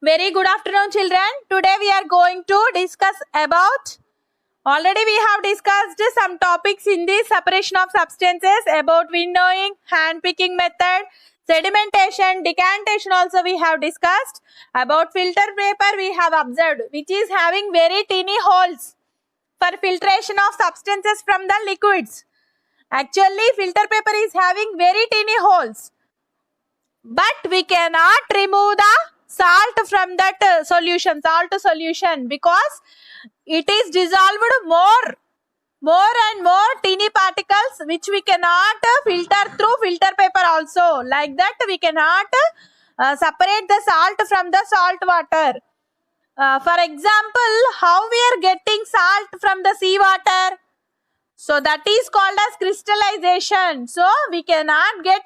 Very good afternoon, children. Today we are going to discuss about, already we have discussed some topics in the separation of substances about winnowing, hand picking method, sedimentation, decantation also we have discussed. About filter paper we have observed, which is having very teeny holes for filtration of substances from the liquids. Actually, filter paper is having very teeny holes, but we cannot remove the salt from that salt solution, because it is dissolved more and more teeny particles which we cannot filter through filter paper also. Like that we cannot separate the salt from the salt water. For example, how we are getting salt from the sea water? So that is called as crystallization. So we cannot get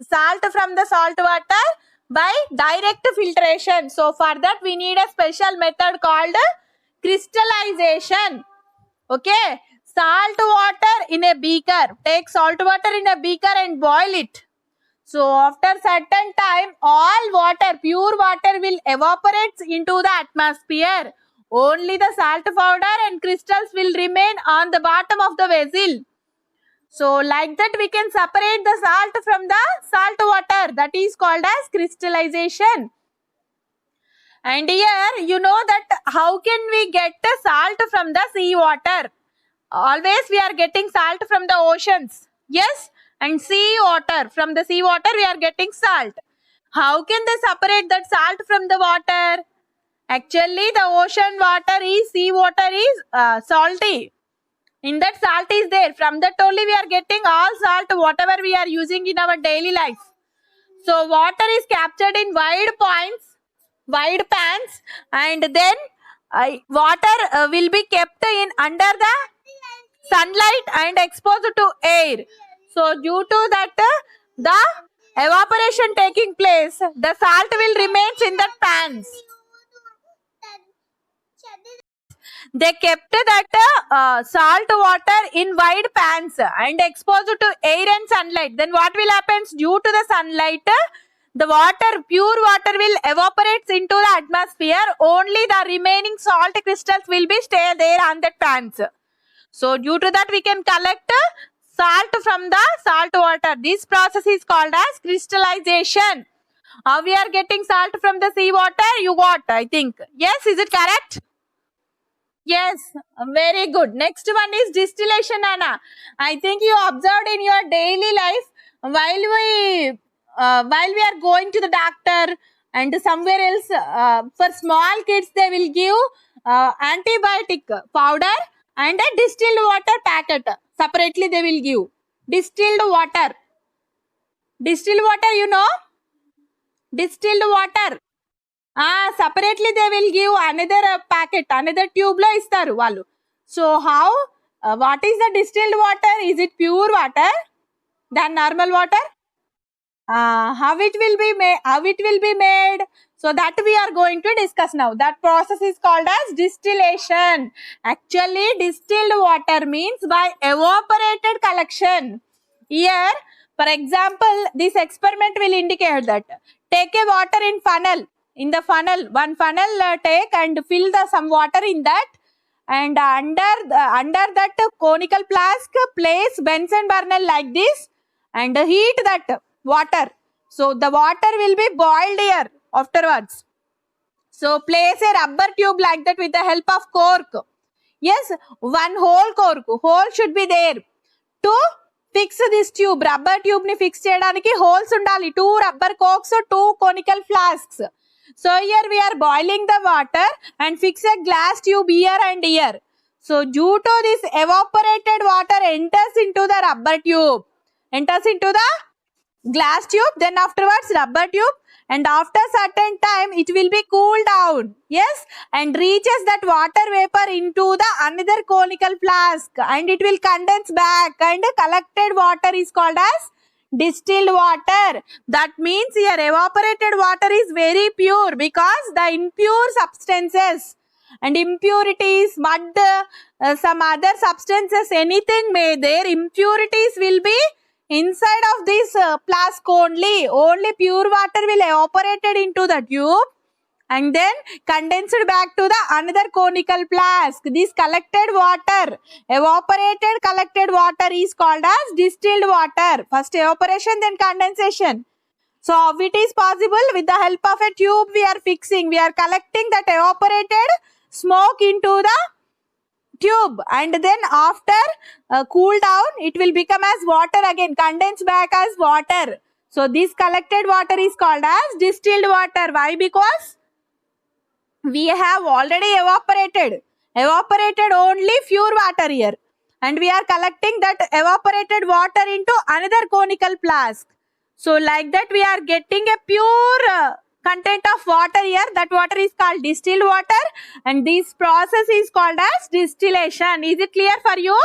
salt from the salt water by direct filtration. So for that we need a special method called crystallization. Okay, salt water in a beaker. Take salt water in a beaker and boil it. So after certain time, all water, pure water will evaporate into the atmosphere. Only the salt powder and crystals will remain on the bottom of the vessel. So like that we can separate the salt from the salt water. That is called as crystallization. And here you know that how can we get the salt from the sea water? Always we are getting salt from the oceans. Yes, and sea water. From the sea water we are getting salt. How can they separate that salt from the water? Actually, the ocean water is, sea water is salty. In that salt is there. From that only we are getting all salt, whatever we are using in our daily life. So water is captured in wide pans, and then water will be kept in under the sunlight and exposed to air. So due to that the evaporation taking place, the salt will remain in the pans. They kept that salt water in wide pans and exposed to air and sunlight. Then what will happen? Due to the sunlight, the water, pure water will evaporate into the atmosphere. Only the remaining salt crystals will be stay there on that pans. So due to that we can collect salt from the salt water. This process is called as crystallization. How we are getting salt from the sea water? You got, I think. Yes, is it correct? Yes, very good. Next one is distillation, Anna. I think you observed in your daily life while we are going to the doctor and somewhere else, for small kids they will give antibiotic powder and a distilled water packet. Separately they will give distilled water. Distilled water, you know? Distilled water. Separately they will give another packet, another tube lo istaru vallu. So how, what is the distilled water? Is it pure water than normal water? How it will be made? So that we are going to discuss now. That process is called as distillation. Actually, distilled water means by evaporated collection. Here, for example, this experiment will indicate that take a water in funnel. In the funnel, one funnel take and fill the some water in that, and under that conical flask place Bunsen burner like this and heat that water. So the water will be boiled here afterwards. So place a rubber tube like that with the help of cork. Yes, one hole should be there to fix this tube. Rubber tube ni fix cheyadaniki holes undali. 2 rubber corks, 2 conical flasks. So here we are boiling the water and fix a glass tube here and here. So due to this evaporated water enters into the rubber tube, enters into the glass tube, then afterwards rubber tube, and after certain time it will be cooled down. Yes, and reaches that water vapor into the another conical flask and it will condense back, and collected water is called as distilled water. That means here evaporated water is very pure, because the impure substances and impurities, mud, some other substances, anything may their impurities will be inside of this flask only. Only pure water will evaporated into the tube and then condensed back to the another conical flask. This collected water, evaporated collected water is called as distilled water. First evaporation, then condensation. So how it is possible? With the help of a tube we are fixing. We are collecting that evaporated smoke into the tube, and then after cool down it will become as water again, condense back as water. So this collected water is called as distilled water. Why? Because we have already evaporated only pure water here, and we are collecting that evaporated water into another conical flask. So like that we are getting a pure content of water here. That water is called distilled water, and this process is called as distillation. Is it clear for you?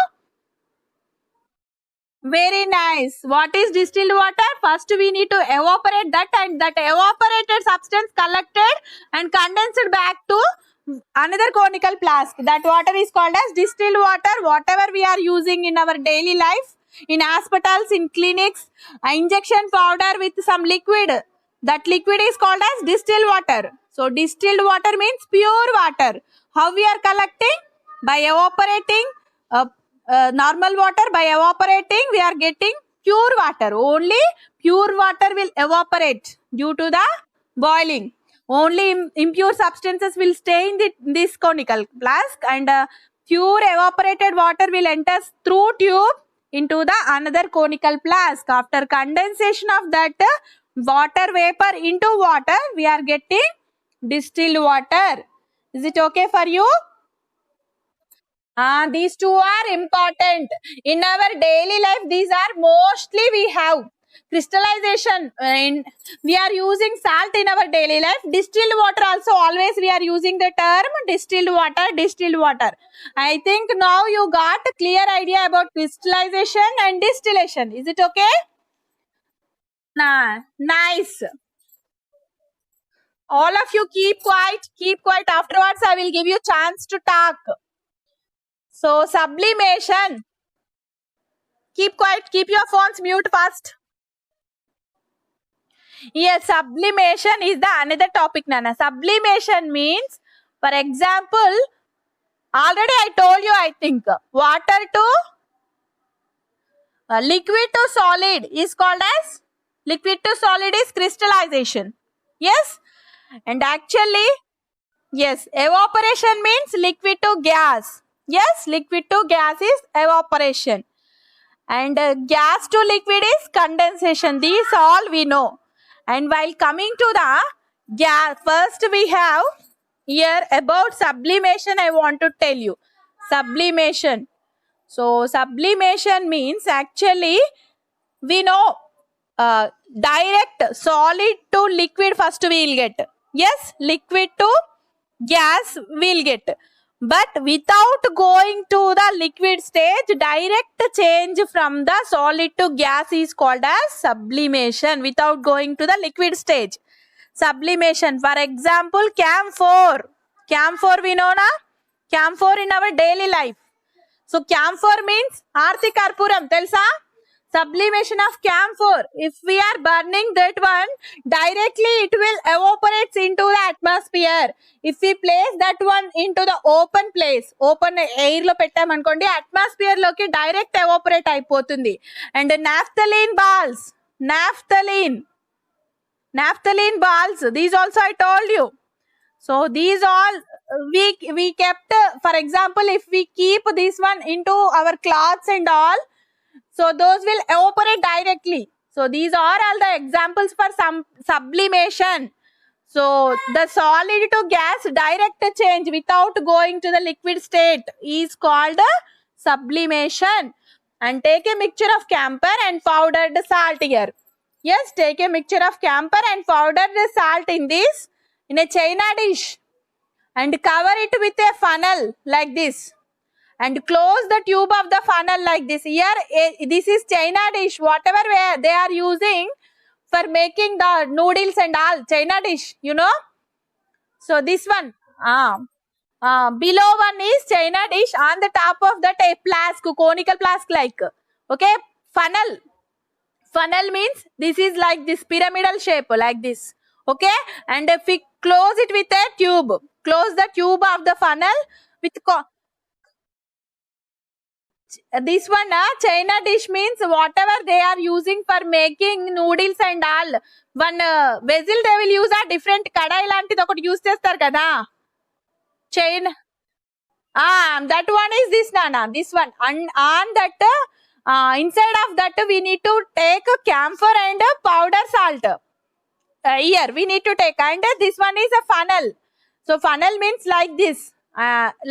Very nice. What is distilled water? First we need to evaporate that, and that evaporated substance collected and condensed back to another conical flask. That water is called as distilled water. Whatever we are using in our daily life, in hospitals, in clinics, injection powder with some liquid, that liquid is called as distilled water. So distilled water means pure water. How we are collecting? By evaporating normal water. By evaporating we are getting pure water. Only pure water will evaporate due to the boiling. Only impure substances will stay in this conical flask, and pure evaporated water will enter through tube into the another conical flask. After condensation of that water vapor into water, we are getting distilled water. Is it okay for you? These two are important. In our daily life, these are mostly we have. Crystallization, we are using salt in our daily life. Distilled water also, always we are using the term distilled water. I think now you got a clear idea about crystallization and distillation. Is it okay? Nice. All of you keep quiet. Afterwards I will give you chance to talk. So sublimation. Keep quiet. Keep your phones mute first. Yes, sublimation is the another topic, Nana. Sublimation means, for example, already I told you, I think, water to liquid to solid is called as liquid to solid is crystallization. Yes, and actually, yes, evaporation means liquid to gas. Yes, liquid to gas is evaporation, and gas to liquid is condensation. These all we know. And while coming to the gas, first we have here about sublimation. I want to tell you sublimation. So sublimation means actually we know direct solid to liquid first we will get. Yes, liquid to gas we will get. But without going to the liquid stage, direct change from the solid to gas is called as sublimation without going to the liquid stage. Sublimation. For example, camphor. Camphor we know na? Camphor in our daily life. So camphor means Arthi Karpuram. Telsa? Sublimation of camphor. If we are burning that one, directly it will evaporate into the atmosphere. If we place that one into the open place, open air lo pettamanokondi, atmosphere loki direct evaporate అయిపోతుంది. And naphthalene balls, naphthalene balls, these also I told you. So these all we kept, for example, if we keep this one into our cloths and all, so those will evaporate directly. So these are all the examples for some sublimation. So the solid to gas direct change without going to the liquid state is called sublimation. And take a mixture of camphor and powdered salt here. Yes, take a mixture of camphor and powdered salt in this, in a china dish, and cover it with a funnel like this, and close the tube of the funnel like this. Here, this is china dish, whatever they are using for making the noodles and all, china dish, you know. So this one, below one is china dish, on the top of that a flask, conical flask like, okay, funnel. Funnel means this is like this pyramidal shape like this. Okay, and if we close it with a tube, close the tube of the funnel with this one, China dish means whatever they are using for making noodles and all. One vessel they will use a different kadai లాంటిది ఒకటి use చేస్తారు కదా China. That one is this, Nana. This one. And on that, inside of that, we need to take camphor and powder salt. Here, we need to take. And this one is a funnel. So, funnel means like this,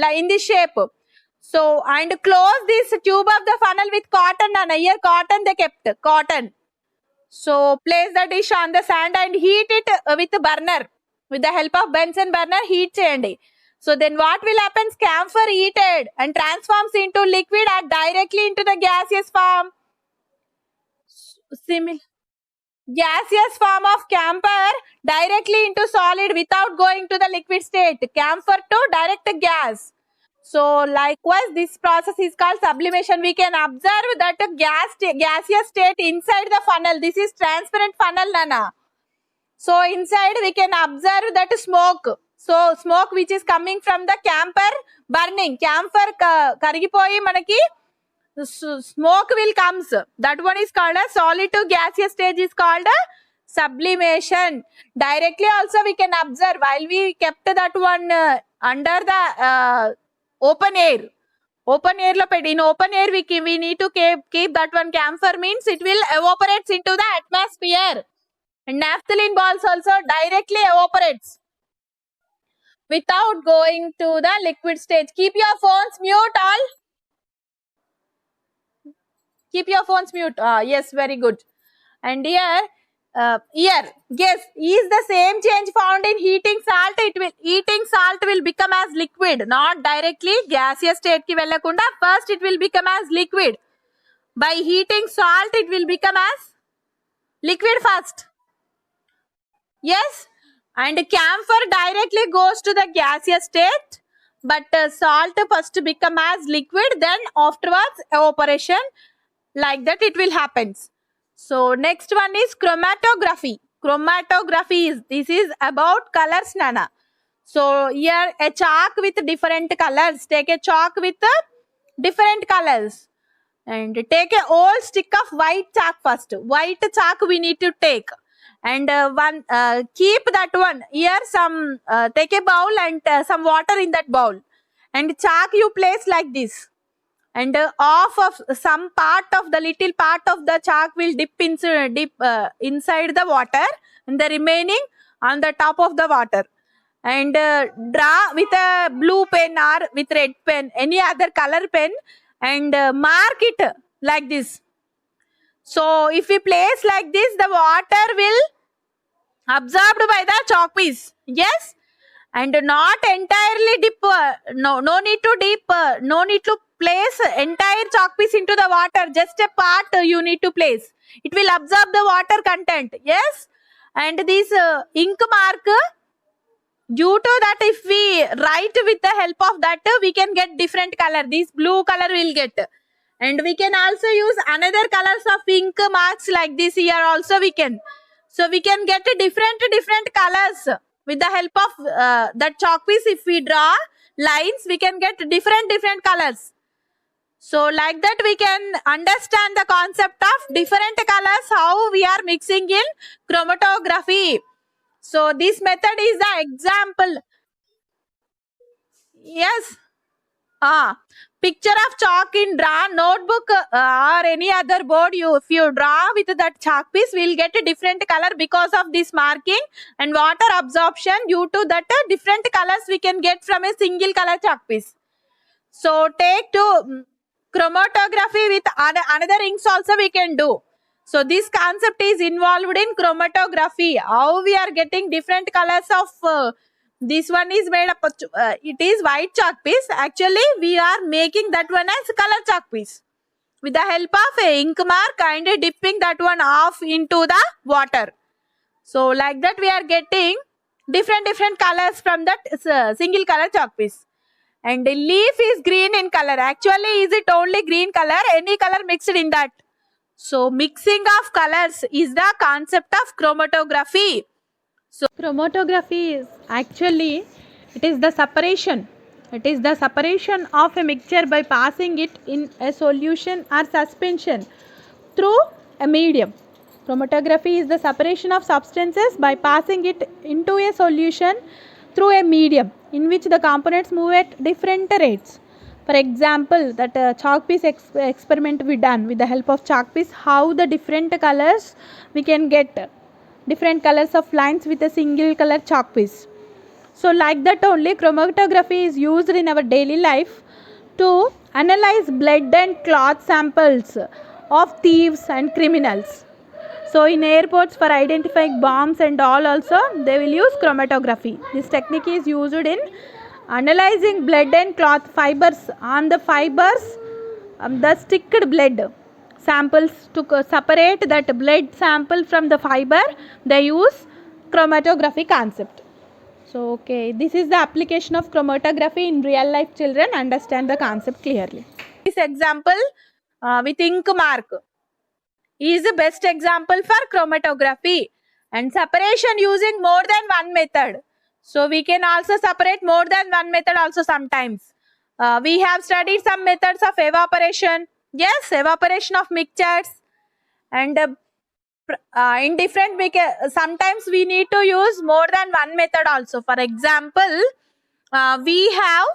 like in this shape. So, and close this tube of the funnel with cotton, Nana. Here, cotton they kept. Cotton. So, place the dish on the sand and heat it with a burner. With the help of Bunsen burner, heat cheyandi. So then what will happen? Camphor heated and transforms into liquid and directly into the gaseous form. Gaseous form of camphor directly into solid without going to the liquid state. Camphor to direct gas. So likewise, this process is called sublimation. We can observe that gaseous state inside the funnel. This is transparent funnel, Nana. So inside we can observe that smoke. So smoke which is coming from the camphor burning. Camphor karigipoyi manaki smoke will comes. That one is called a solid to gaseous stage is called a sublimation. Directly also we can observe while we kept that one under the open air. Open air lo pedi. In open air we need to keep that one camphor means it will evaporates into the atmosphere. And naphthalene balls also directly evaporates without going to the liquid stage. Keep your phones mute all. Keep your phones mute. Yes, very good. And here, yes, is the same change found in heating salt. Heating salt will become as liquid, not directly gaseous state ki vellakunda. First, it will become as liquid. By heating salt, it will become as liquid first. Yes. And camphor directly goes to the gaseous state, but salt first become as liquid, then afterwards evaporation, like that it will happen. So next one is chromatography. Chromatography this is about colors, Nana. So here a chalk with different colors. Take a chalk with different colors and take a old stick of white chalk first. White chalk we need to take. And keep that one here. Some take a bowl and some water in that bowl, and chalk you place like this, and off of some part of the little part of the chalk will dip inside the water, and the remaining on the top of the water, and draw with a blue pen or with red pen, any other color pen, and mark it like this. So if we place like this, the water will absorbed by the chalk piece. Yes, and not entirely dip. No need to dip. No need to place entire chalk piece into the water. Just a part you need to place. It will absorb the water content. Yes, and this ink mark. Due to that, if we write with the help of that, we can get different color. This blue color will get. And we can also use another colors of ink marks like this here also we can. So we can get different colors with the help of that chalk piece. If we draw lines, we can get different colors. So like that we can understand the concept of different colors, how we are mixing in chromatography. So this method is the example. Yes. Picture of chalk in draw notebook or any other board. If you draw with that chalk piece, we will get a different color because of this marking and water absorption. Due to that, different colors we can get from a single color chalk piece. So take to chromatography with another inks also we can do. So this concept is involved in chromatography. How we are getting different colors of this one is made up. It is white chalk piece. Actually, we are making that one as color chalk piece with the help of a ink mark and dipping that one off into the water. So like that we are getting different colors from that single color chalk piece. And the leaf is green in color. Actually, is it only green color? Any color mixed in that. So mixing of colors is the concept of chromatography. So chromatography is actually, it is the separation. It is the separation of a mixture by passing it in a solution or suspension through a medium. Chromatography is the separation of substances by passing it into a solution through a medium in which the components move at different rates. For example, that chalk piece experiment we done with the help of chalk piece, how the different colors we can get different colors of lines with a single color chalk piece. So like that only chromatography is used in our daily life to analyze blood and cloth samples of thieves and criminals. So in airports for identifying bombs and all also they will use chromatography. This technique is used in analyzing blood and cloth fibers on the fibers, the sticked blood samples to separate that blood sample from the fiber. They use chromatography concept. So okay, this is the application of chromatography in real life. Children, understand the concept clearly. This example with ink mark is the best example for chromatography, and separation using more than one method. So we can also separate more than one method also sometimes. We have studied some methods of evaporation. Yes, evaporation of mixtures, and in different sometimes we need to use more than one method also. For example, we have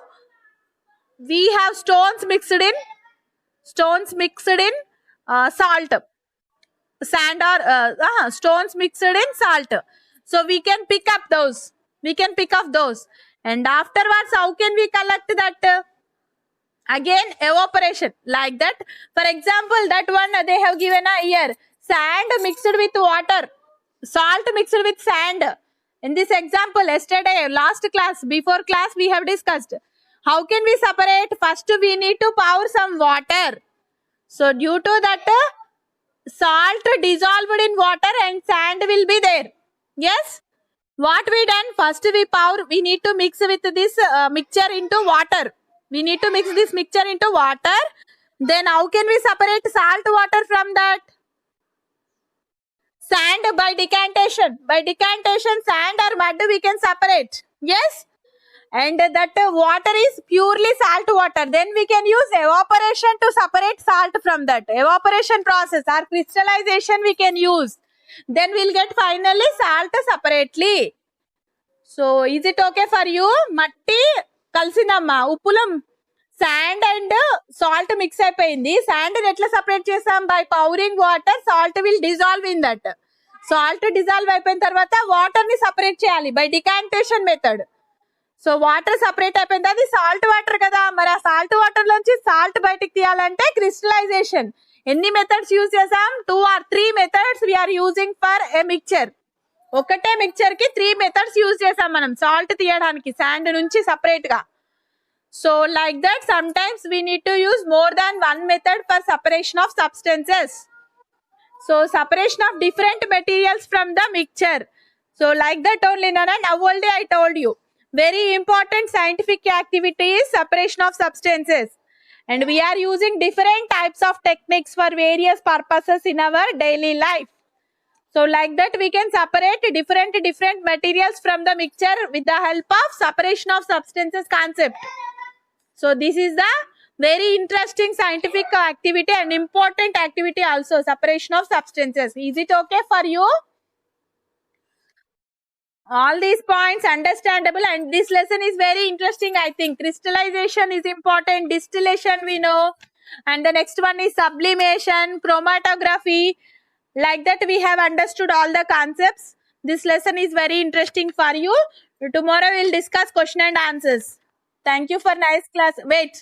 stones mixed in salt, sand, or stones mixed in salt. So we can pick up those, and afterwards how can we collect that? Again evaporation, like that. For example, that one they have given a here, sand mixed with water, salt mixed with sand. In this example, yesterday, last class, before class, we have discussed how can we separate. First we need to pour some water. So due to that, salt dissolved in water and sand will be there. Yes, what we done, first we need to mix with this mixture into water. We need to mix this mixture into water. Then how can we separate salt water from that? Sand, by decantation. By decantation, sand or mud we can separate. Yes, and that water is purely salt water. Then we can use evaporation to separate salt from that. Evaporation process or crystallization we can use. Then we'll get finally salt separately. So is it okay for you? Matti kalsinamma, uppulam, sand and salt mix అయిపోయింది. Sand ఎట్లా separate చేసాం? By pouring water, salt will dissolve in that. Salt dissolve అయిపోయిన తర్వాత water ని separate చేయాలి by decantation method. So water separate అయిపోయింది, అది salt water కదా. మరి ఆ సాల్ట్ వాటర్ లోంచి సాల్ట్ బయటికి తీయాలంటే క్రిస్టలైజేషన్. ఎన్ని మెథడ్స్ యూజ్ చేసాం? 2 or 3 methods we are using for a mixture. ఒకటే మిక్చర్ కి 3 మెథడ్స్ యూజ్ చేసాం మనం సాల్ట్ తీయడానికి శాండ్ నుంచి సపరేట్ గా. So like that some times we need to use more than one method for separation of substances. So separation of different materials from the mixture. So like that only Nana, now only I told you. Very important scientific activity is separation of substances, and we are using different types of techniques for various purposes in our daily life. So like that we can separate different materials from the mixture with the help of separation of substances concept. So this is the very interesting scientific activity and important activity also, separation of substances. Is it okay for you? All these points understandable, and this lesson is very interesting. I think crystallization is important, distillation we know, and the next one is sublimation, chromatography. Like that we have understood all the concepts. This lesson is very interesting for you. Tomorrow we'll discuss question and answers. Thank you for nice class. Wait.